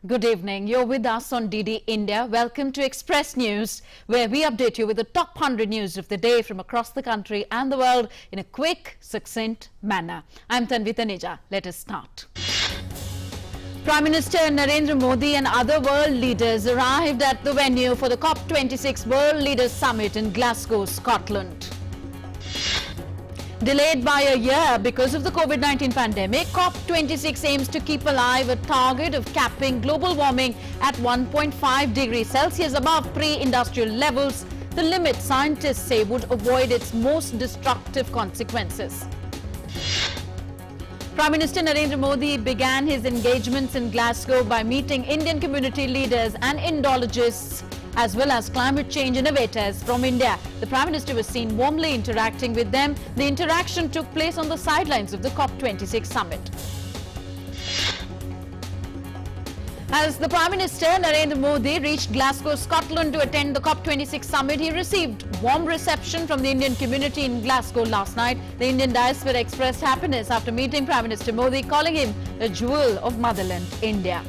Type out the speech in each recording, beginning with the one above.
Good evening. You're with us on DD India. Welcome to Express News, where we update you with the top 100 news of the day from across the country and the world in a quick, succinct manner. I'm Tanvi Taneja. Let us start. Prime Minister Narendra Modi and other world leaders arrived at the venue for the COP26 World Leaders Summit in Glasgow, Scotland. Delayed by a year because of the COVID-19 pandemic, COP26 aims to keep alive a target of capping global warming at 1.5 degrees Celsius above pre-industrial levels, the limit scientists say would avoid its most destructive consequences. Prime Minister Narendra Modi began his engagements in Glasgow by meeting Indian community leaders and Indologists as well as climate change innovators from India. The Prime Minister was seen warmly interacting with them. The interaction took place on the sidelines of the COP26 summit. As the Prime Minister Narendra Modi reached Glasgow, Scotland to attend the COP26 summit, he received warm reception from the Indian community in Glasgow last night. The Indian diaspora expressed happiness after meeting Prime Minister Modi, calling him a jewel of motherland, India.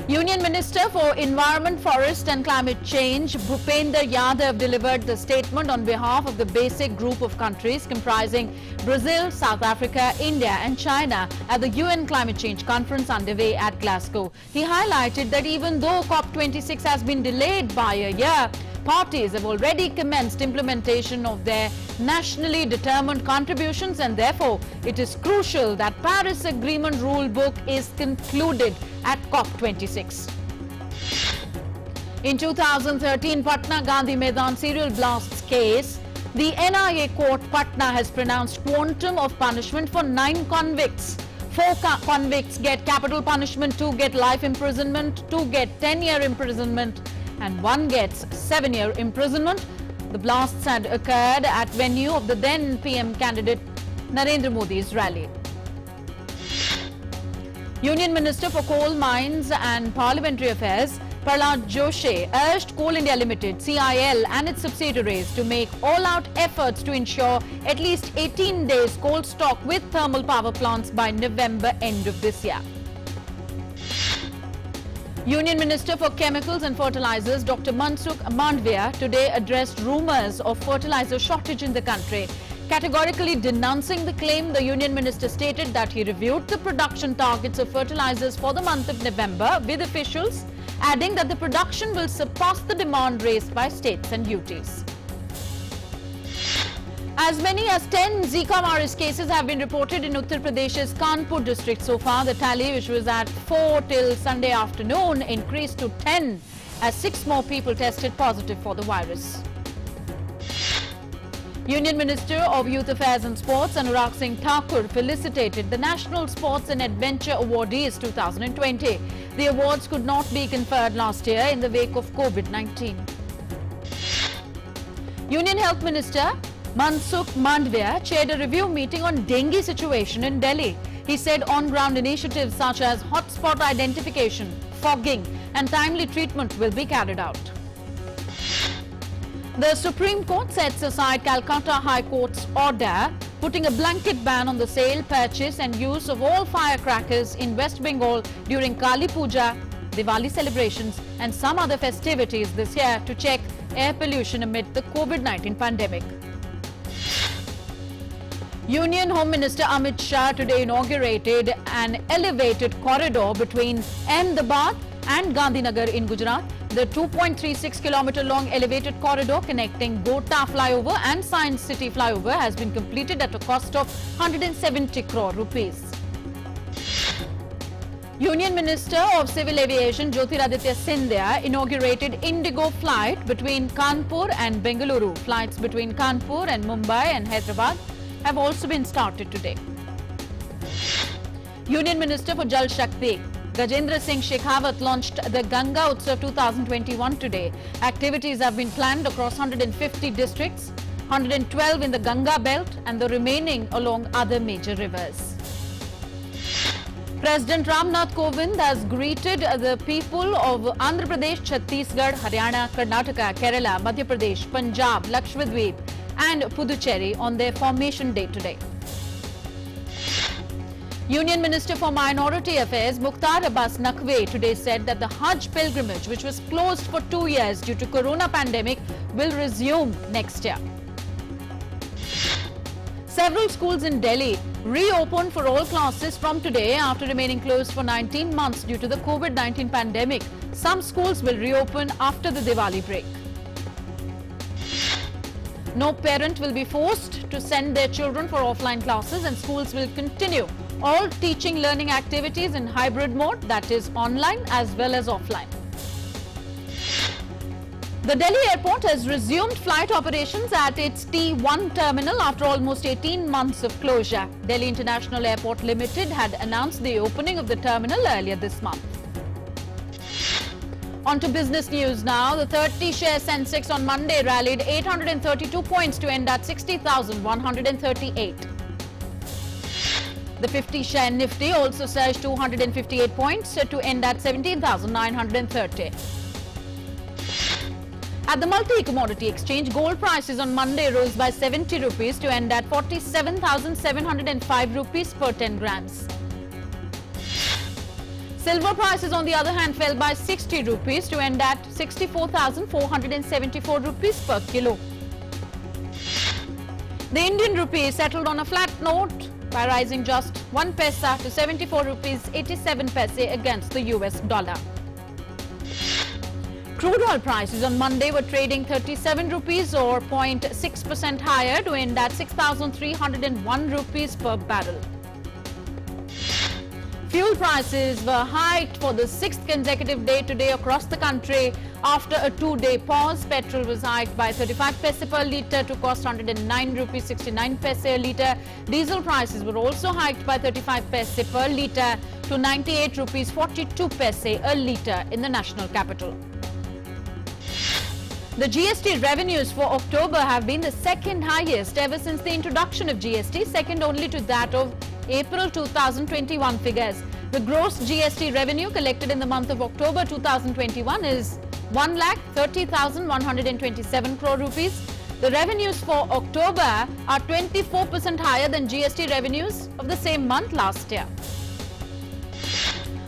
Union Minister for Environment, Forest and Climate Change, Bhupender Yadav, delivered the statement on behalf of the basic group of countries comprising Brazil, South Africa, India and China at the UN Climate Change Conference underway at Glasgow. He highlighted that even though COP26 has been delayed by a year, parties have already commenced implementation of their nationally determined contributions, and therefore it is crucial that Paris Agreement rule book is concluded at COP26. In 2013 Patna Gandhi Maidan serial blasts case, the NIA court Patna has pronounced quantum of punishment for 9 convicts. 4 convicts get capital punishment, 2 get life imprisonment, 2 get 10-year imprisonment, and 1 gets 7-year imprisonment. The blasts had occurred at venue of the then PM candidate Narendra Modi's rally. Union Minister for Coal Mines and Parliamentary Affairs Prahlad Joshi urged Coal India Limited (CIL) and its subsidiaries to make all-out efforts to ensure at least 18 days coal stock with thermal power plants by November end of this year. Union Minister for Chemicals and Fertilizers Dr. Mansukh Mandavia today addressed rumours of fertilizer shortage in the country. Categorically denouncing the claim, the Union Minister stated that he reviewed the production targets of fertilizers for the month of November with officials, adding that the production will surpass the demand raised by states and UTs. As many as 10 Zika virus cases have been reported in Uttar Pradesh's Kanpur district so far. The tally, which was at 4 till Sunday afternoon, increased to 10 as 6 more people tested positive for the virus. Union Minister of Youth Affairs and Sports Anurag Singh Thakur felicitated the National Sports and Adventure Awardees 2020. The awards could not be conferred last year in the wake of COVID-19. Union Health Minister Mansukh Mandavia chaired a review meeting on dengue situation in Delhi. He said on-ground initiatives such as hotspot identification, fogging and timely treatment will be carried out. The Supreme Court sets aside Calcutta High Court's order putting a blanket ban on the sale, purchase and use of all firecrackers in West Bengal during Kali Puja, Diwali celebrations and some other festivities this year to check air pollution amid the COVID-19 pandemic. Union Home Minister Amit Shah today inaugurated an elevated corridor between Ahmedabad and Gandhinagar in Gujarat. The 2.36-kilometer long elevated corridor connecting Gota flyover and Science City flyover has been completed at a cost of 170 crore rupees. Union Minister of Civil Aviation Jyotiraditya Scindia inaugurated Indigo flight between Kanpur and Bengaluru. Flights between Kanpur and Mumbai and Hyderabad have also been started today. Union Minister for Jal Shakti Gajendra Singh Shekhawat launched the Ganga Utsav 2021 today. Activities have been planned across 150 districts, 112 in the Ganga belt and the remaining along other major rivers. President Ramnath Kovind has greeted the people of Andhra Pradesh, Chhattisgarh, Haryana, Karnataka, Kerala, Madhya Pradesh, Punjab, Lakshadweep and Puducherry on their formation day today. Union Minister for Minority Affairs Mukhtar Abbas Naqvi today said that the Hajj pilgrimage, which was closed for 2 years due to corona pandemic, will resume next year. Several schools in Delhi reopened for all classes from today after remaining closed for 19 months due to the COVID-19 pandemic. Some schools will reopen after the Diwali break. No parent will be forced to send their children for offline classes, and schools will continue all teaching learning activities in hybrid mode, that is online as well as offline. The Delhi airport has resumed flight operations at its T1 terminal after almost 18 months of closure. Delhi International Airport Limited had announced the opening of the terminal earlier this month. On to business news now. The 30-share SENSEX on Monday rallied 832 points to end at 60,138. The 50-share NIFTY also surged 258 points to end at 17,930. At the multi-commodity exchange, gold prices on Monday rose by 70 rupees to end at 47,705 rupees per 10 grams. Silver prices on the other hand fell by 60 rupees to end at 64,474 rupees per kilo. The Indian rupee settled on a flat note by rising just 1 paisa to 74 rupees 87 paise against the US dollar. Crude oil prices on Monday were trading 37 rupees or 0.6% higher to end at 6,301 rupees per barrel. Fuel prices were hiked for the 6th consecutive day today across the country. After a 2-day pause, petrol was hiked by 35 paise per litre to cost 109 rupees 69 paise a litre. Diesel prices were also hiked by 35 paise per litre to 98 rupees 42 paise a litre in the national capital. The GST revenues for October have been the second highest ever since the introduction of GST, second only to that of April 2021 figures. The gross GST revenue collected in the month of October 2021 is 1,30,127 crore rupees. The revenues for October are 24% higher than GST revenues of the same month last year.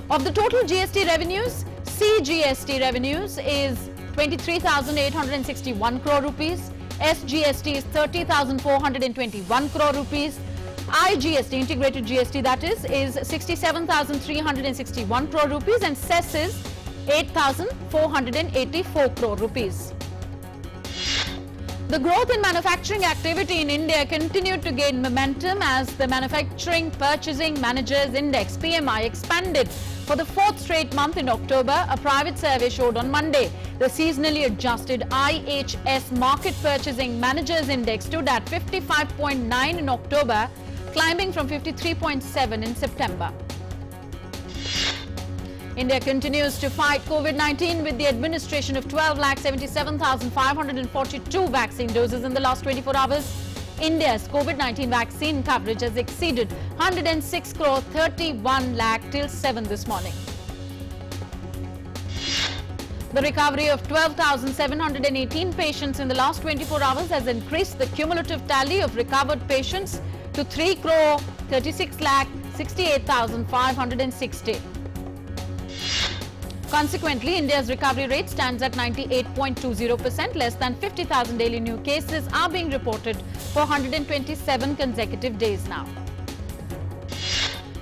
Of the total GST revenues, CGST revenues is 23,861 crore rupees, SGST is 30,421 crore rupees, IGST, integrated GST that is 67,361 crore rupees, and cess is 8,484 crore rupees. The growth in manufacturing activity in India continued to gain momentum as the Manufacturing Purchasing Managers Index PMI expanded for the 4th straight month in October, a private survey showed on Monday. The seasonally adjusted IHS Market Purchasing Managers Index stood at 55.9 in October, climbing from 53.7 in September. India continues to fight COVID-19 with the administration of 12,77,542 vaccine doses in the last 24 hours. India's COVID-19 vaccine coverage has exceeded 106 crore 31 lakh till 7 this morning. The recovery of 12,718 patients in the last 24 hours has increased the cumulative tally of recovered patients to 3 crore 36 lakh 68,560. Consequently, India's recovery rate stands at 98.20%. Less than 50,000 daily new cases are being reported for 127 consecutive days now.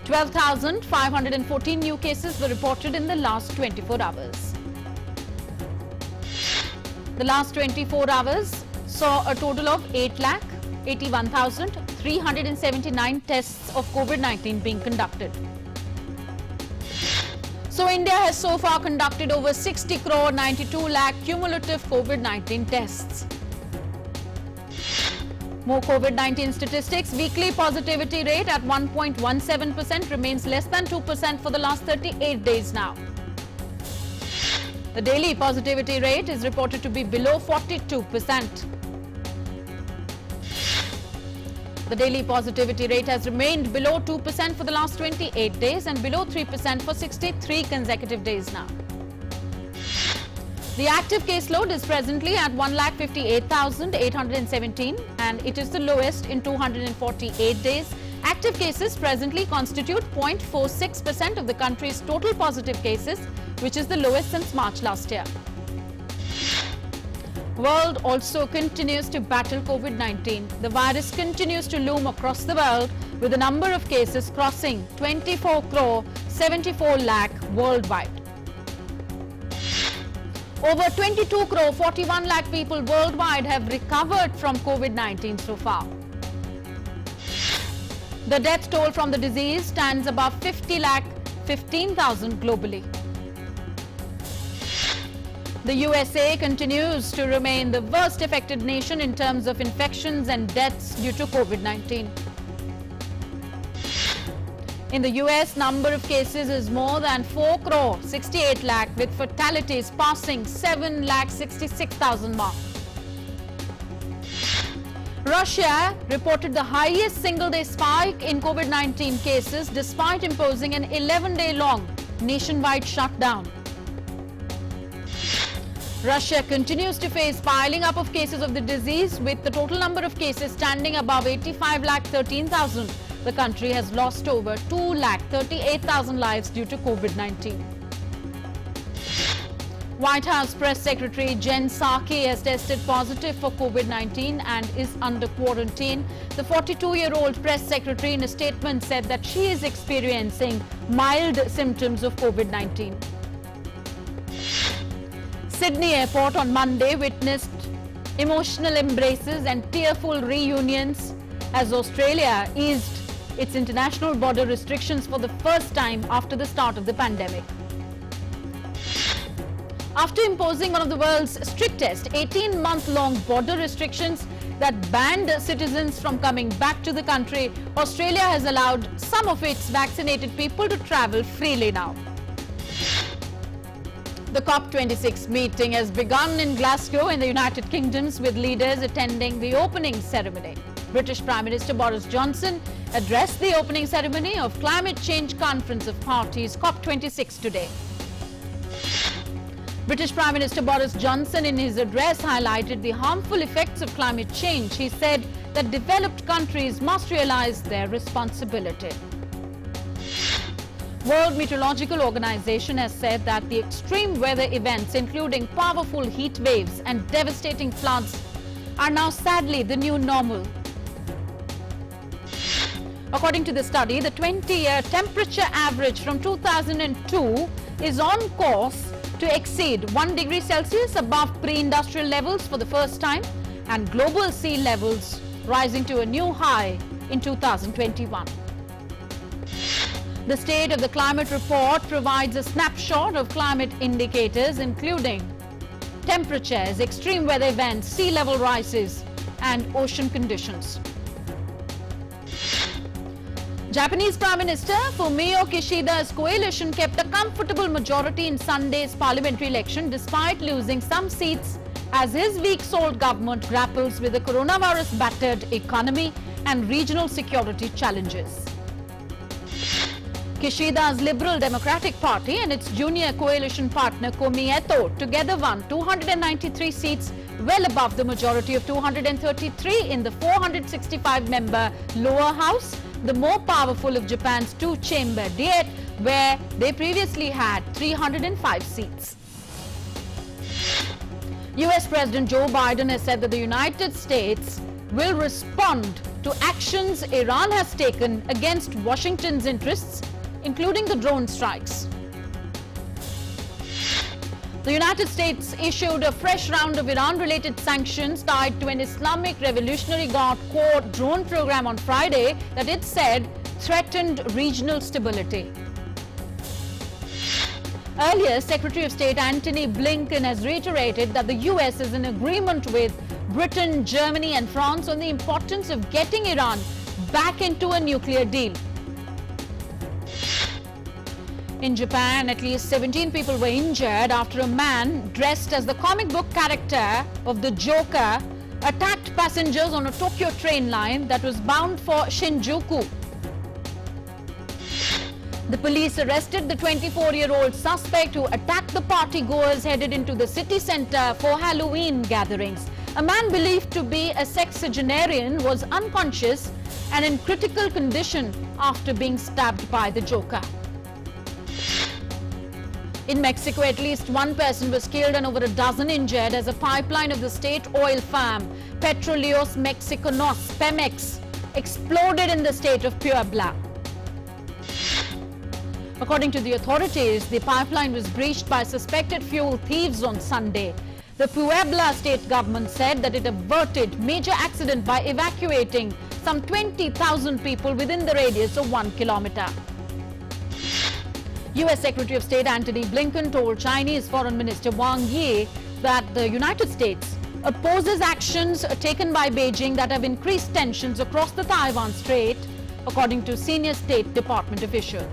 12,514 new cases were reported in the last 24 hours. The last 24 hours saw a total of 8,81,379 tests of COVID-19 being conducted. So India has so far conducted over 60 crore 92 lakh cumulative COVID-19 tests. More COVID-19 statistics. Weekly positivity rate at 1.17% remains less than 2% for the last 38 days now. The daily positivity rate is reported to be below 42%. The daily positivity rate has remained below 2% for the last 28 days and below 3% for 63 consecutive days now. The active caseload is presently at 1,58,817 and it is the lowest in 248 days. Active cases presently constitute 0.46% of the country's total positive cases, which is the lowest since March last year. World also continues to battle COVID-19. The virus continues to loom across the world, with the number of cases crossing 24 crore 74 lakh worldwide. Over 22 crore 41 lakh people worldwide have recovered from COVID-19 so far. The death toll from the disease stands above 50 lakh 15,000 globally. The USA continues to remain the worst affected nation in terms of infections and deaths due to COVID-19. In the US, number of cases is more than 4 crore 68 lakh, with fatalities passing 7 lakh 66,000 mark. Russia reported the highest single-day spike in COVID-19 cases despite imposing an 11-day-long nationwide shutdown. Russia continues to face piling up of cases of the disease, with the total number of cases standing above 85 lakh 13,000. The country has lost over 2 lakh 38,000 lives due to COVID-19. White House Press Secretary Jen Psaki has tested positive for COVID-19 and is under quarantine. The 42-year-old press secretary in a statement said that she is experiencing mild symptoms of COVID-19. Sydney Airport on Monday witnessed emotional embraces and tearful reunions as Australia eased its international border restrictions for the first time after the start of the pandemic. After imposing one of the world's strictest 18-month-long border restrictions that banned citizens from coming back to the country, Australia has allowed some of its vaccinated people to travel freely now. The COP26 meeting has begun in Glasgow in the United Kingdom, with leaders attending the opening ceremony. British Prime Minister Boris Johnson addressed the opening ceremony of Climate Change Conference of Parties COP26 today. British Prime Minister Boris Johnson in his address highlighted the harmful effects of climate change. He said that developed countries must realize their responsibility. World Meteorological Organization has said that the extreme weather events, including powerful heat waves and devastating floods, are now sadly the new normal. According to the study, the 20-year temperature average from 2002 is on course to exceed 1 degree Celsius above pre-industrial levels for the first time, and global sea levels rising to a new high in 2021. The State of the Climate Report provides a snapshot of climate indicators, including temperatures, extreme weather events, sea level rises, and ocean conditions. Japanese Prime Minister Fumio Kishida's coalition kept a comfortable majority in Sunday's parliamentary election despite losing some seats as his weak-souled government grapples with the coronavirus-battered economy and regional security challenges. Kishida's Liberal Democratic Party and its junior coalition partner Komieto together won 293 seats, well above the majority of 233 in the 465-member lower house, the more powerful of Japan's two-chamber Diet, where they previously had 305 seats. US President Joe Biden has said that the United States will respond to actions Iran has taken against Washington's interests, including the drone strikes. The United States issued a fresh round of Iran-related sanctions tied to an Islamic Revolutionary Guard Corps drone program on Friday that it said threatened regional stability. Earlier, Secretary of State Antony Blinken has reiterated that the US is in agreement with Britain, Germany and France on the importance of getting Iran back into a nuclear deal. In Japan, at least 17 people were injured after a man dressed as the comic book character of the Joker attacked passengers on a Tokyo train line that was bound for Shinjuku. The police arrested the 24-year-old suspect who attacked the party-goers headed into the city center for Halloween gatherings. A man believed to be a sexagenarian was unconscious and in critical condition after being stabbed by the Joker. In Mexico, at least one person was killed and over a dozen injured as a pipeline of the state oil firm Petróleos Mexicanos (Pemex) exploded in the state of Puebla. According to the authorities, the pipeline was breached by suspected fuel thieves on Sunday. The Puebla state government said that it averted major accident by evacuating some 20,000 people within the radius of 1 kilometer. U.S. Secretary of State Antony Blinken told Chinese Foreign Minister Wang Yi that the United States opposes actions taken by Beijing that have increased tensions across the Taiwan Strait, according to senior State Department official.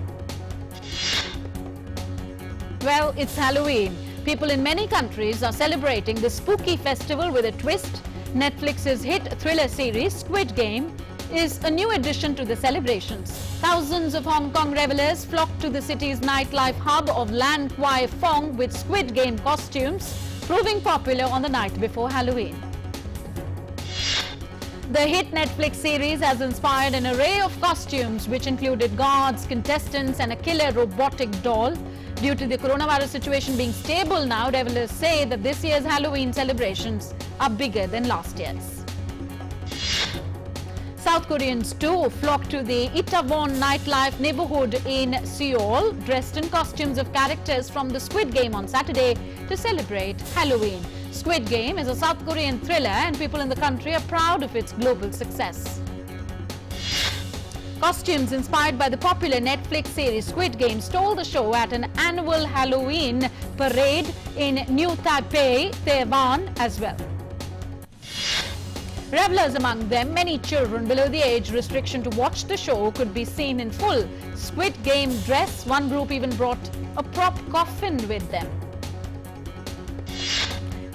Well, it's Halloween. People in many countries are celebrating the spooky festival with a twist. Netflix's hit thriller series Squid Game is a new addition to the celebrations. Thousands of Hong Kong revelers flocked to the city's nightlife hub of Lan Kwai Fong with Squid Game costumes, proving popular on the night before Halloween. The hit Netflix series has inspired an array of costumes which included guards, contestants and a killer robotic doll. Due to the coronavirus situation being stable now, revelers say that this year's Halloween celebrations are bigger than last year's. South Koreans too flocked to the Itaewon nightlife neighborhood in Seoul, dressed in costumes of characters from the Squid Game on Saturday to celebrate Halloween. Squid Game is a South Korean thriller and people in the country are proud of its global success. Costumes inspired by the popular Netflix series Squid Game stole the show at an annual Halloween parade in New Taipei, Taiwan as well. Revelers among them, many children below the age restriction to watch the show, could be seen in full Squid Game dress. One group even brought a prop coffin with them.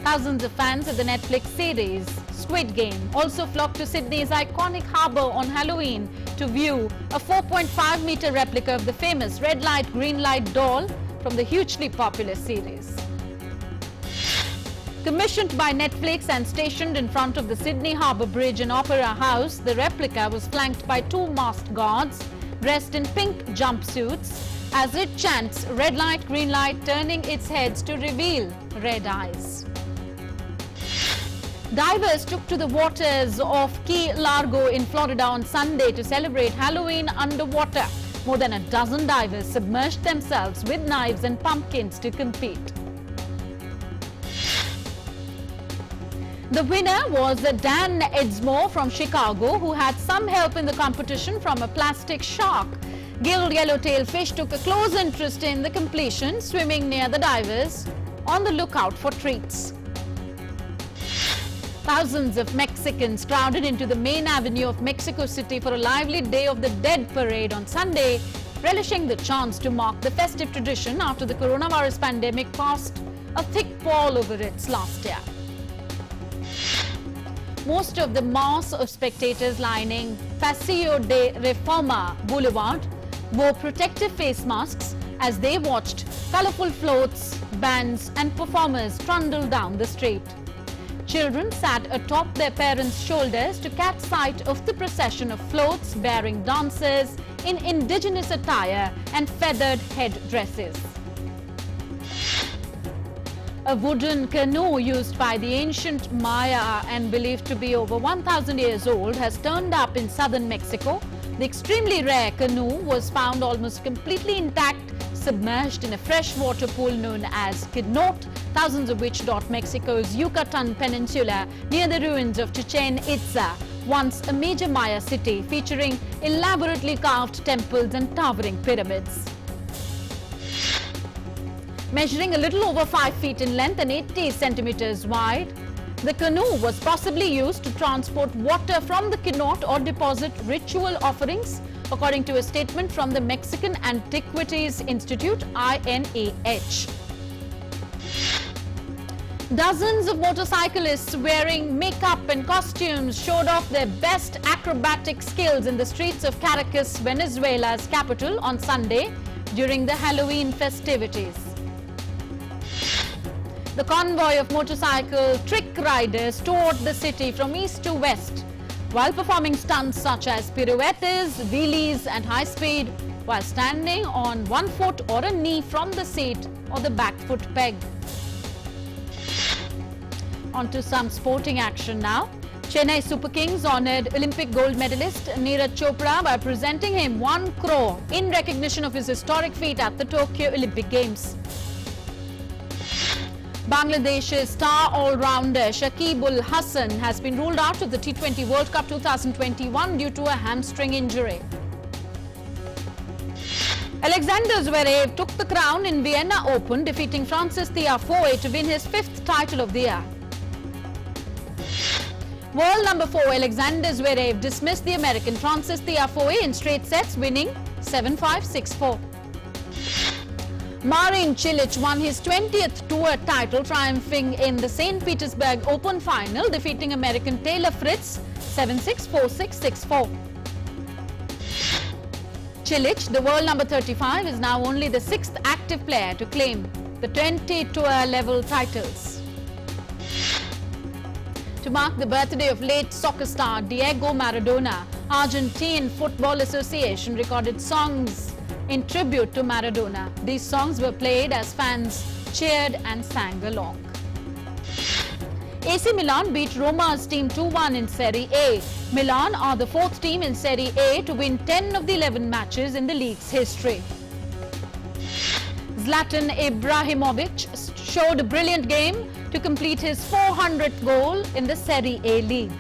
Thousands of fans of the Netflix series Squid Game also flocked to Sydney's iconic harbour on Halloween to view a 4.5-metre replica of the famous red light, green light doll from the hugely popular series. Commissioned by Netflix and stationed in front of the Sydney Harbour Bridge and Opera House, the replica was flanked by two masked guards dressed in pink jumpsuits as it chants red light, green light, turning its heads to reveal red eyes. Divers took to the waters of Key Largo in Florida on Sunday to celebrate Halloween underwater. More than a dozen divers submerged themselves with knives and pumpkins to compete. The winner was Dan EIDSMOE from Chicago, who had some help in the competition from a plastic shark. Gilled yellowtail fish took a close interest in the completion, swimming near the divers on the lookout for treats. Thousands of Mexicans crowded into the main avenue of Mexico City for a lively Day of the Dead parade on Sunday, relishing the chance to mark the festive tradition after the coronavirus pandemic cast a thick pall over it last year. Most of the mass of spectators lining Paseo de Reforma Boulevard wore protective face masks as they watched colorful floats, bands and performers trundle down the street. Children sat atop their parents' shoulders to catch sight of the procession of floats bearing dancers in indigenous attire and feathered headdresses. A wooden canoe used by the ancient Maya and believed to be over 1,000 years old has turned up in southern Mexico. The extremely rare canoe was found almost completely intact, submerged in a freshwater pool known as KIDNOTE, thousands of which dot Mexico's Yucatan Peninsula near the ruins of Chichen Itza, once a major Maya city featuring elaborately carved temples and towering pyramids. Measuring a little over 5 feet in length and 80 centimeters wide, the canoe was possibly used to transport water from the KIDNOTE or deposit ritual offerings, according to a statement from the Mexican Antiquities Institute, INAH. Dozens of motorcyclists wearing makeup and costumes showed off their best acrobatic skills in the streets of Caracas, Venezuela's capital, on Sunday during the Halloween festivities. The convoy of motorcycle trick riders toured the city from east to west while performing stunts such as pirouettes, wheelies and high speed while standing on one foot or a knee from the seat or the back foot peg. On to some sporting action now. Chennai Super Kings honoured Olympic gold medalist Neeraj Chopra by presenting him 1 crore in recognition of his historic feat at the Tokyo Olympic Games. Bangladesh's star all-rounder Shakib-ul Hasan has been ruled out of the T20 World Cup 2021 due to a hamstring injury. Alexander Zverev took the crown in Vienna Open, defeating France's Tiafoe to win his 5th title of the year. World number 4 Alexander Zverev dismissed the American Francis Tiafoe in straight sets, winning 7-5, 6-4. Marin Cilic won his 20th tour title, triumphing in the St. Petersburg Open final, defeating American Taylor Fritz 7-6, 4-6, 6-4. Cilic, the world number 35, is now only the 6th active player to claim the 20 tour level titles. To mark the birthday of late soccer star Diego Maradona, Argentine Football Association recorded songs in tribute to Maradona. These songs were played as fans cheered and sang along. AC Milan beat Roma's team 2-1 in Serie A. Milan are the 4th team in Serie A to win 10 of the 11 matches in the league's history. Zlatan Ibrahimovic showed a brilliant game to complete his 400th goal in the Serie A league.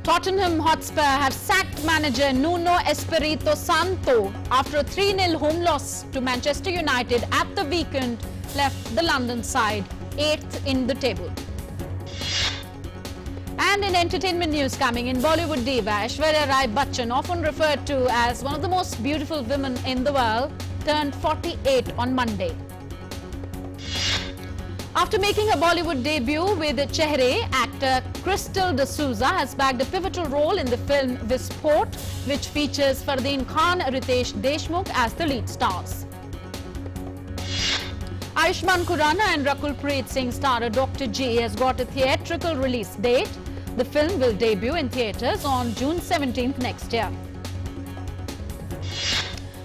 Tottenham Hotspur have sacked manager Nuno Espirito Santo after a 3-0 home loss to Manchester United at the weekend left the London side 8th in the table. And in entertainment news coming in, Bollywood diva Aishwarya Rai Bachchan, often referred to as one of the most beautiful women in the world, turned 48 on Monday. After making her Bollywood debut with Chehre, actor Crystal D'Souza has bagged a pivotal role in the film Visport, which features Fardeen Khan and Ritesh Deshmukh as the lead stars. Ayushmann Khurrana and Rakul Preet Singh starrer Dr. G has got a theatrical release date. The film will debut in theatres on June 17th next year.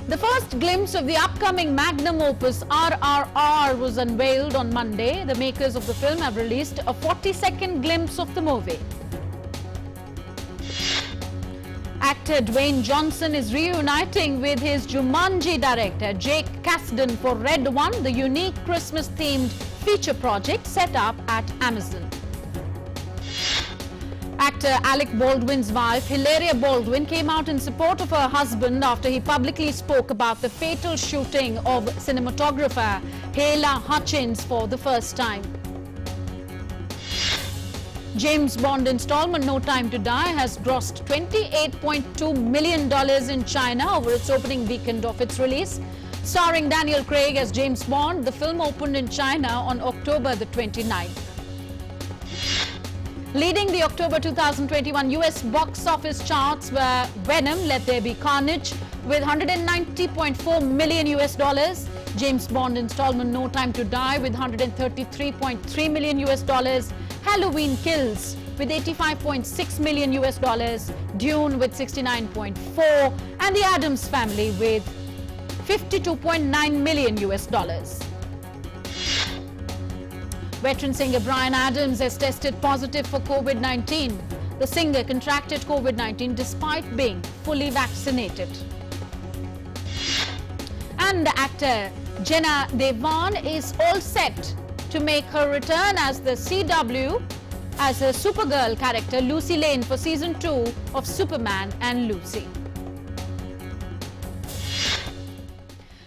The first glimpse of the upcoming magnum opus RRR was unveiled on Monday. The makers of the film have released a 40-second glimpse of the movie. Actor Dwayne Johnson is reuniting with his Jumanji director Jake Kasdan for Red One, the unique Christmas-themed feature project set up at Amazon. Actor Alec Baldwin's wife, Hilaria Baldwin, came out in support of her husband after he publicly spoke about the fatal shooting of cinematographer Halyna Hutchins for the first time. James Bond installment No Time to Die has grossed $28.2 million in China over its opening weekend of its release. Starring Daniel Craig as James Bond, the film opened in China on October the 29th. Leading the October 2021 US box office charts were Venom, Let There Be Carnage with $190.4 million, James Bond installment No Time to Die with $133.3 million, Halloween Kills with $85.6 million, Dune with $69.4, and The Addams Family with $52.9 million. Veteran singer Bryan Adams has tested positive for COVID-19. The singer contracted COVID-19 despite being fully vaccinated. And actor Jenna Devan is all set to make her return as the CW as a Supergirl character Lucy Lane for season 2 of Superman and Lucy.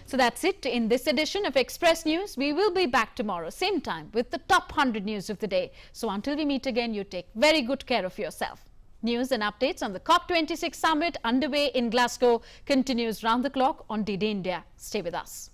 So that's it in this edition of Express News. We will be back tomorrow, same time, with the top 100 news of the day. So until we meet again, you take very good care of yourself. News and updates on the COP26 summit underway in Glasgow continues round the clock on DD India. Stay with us.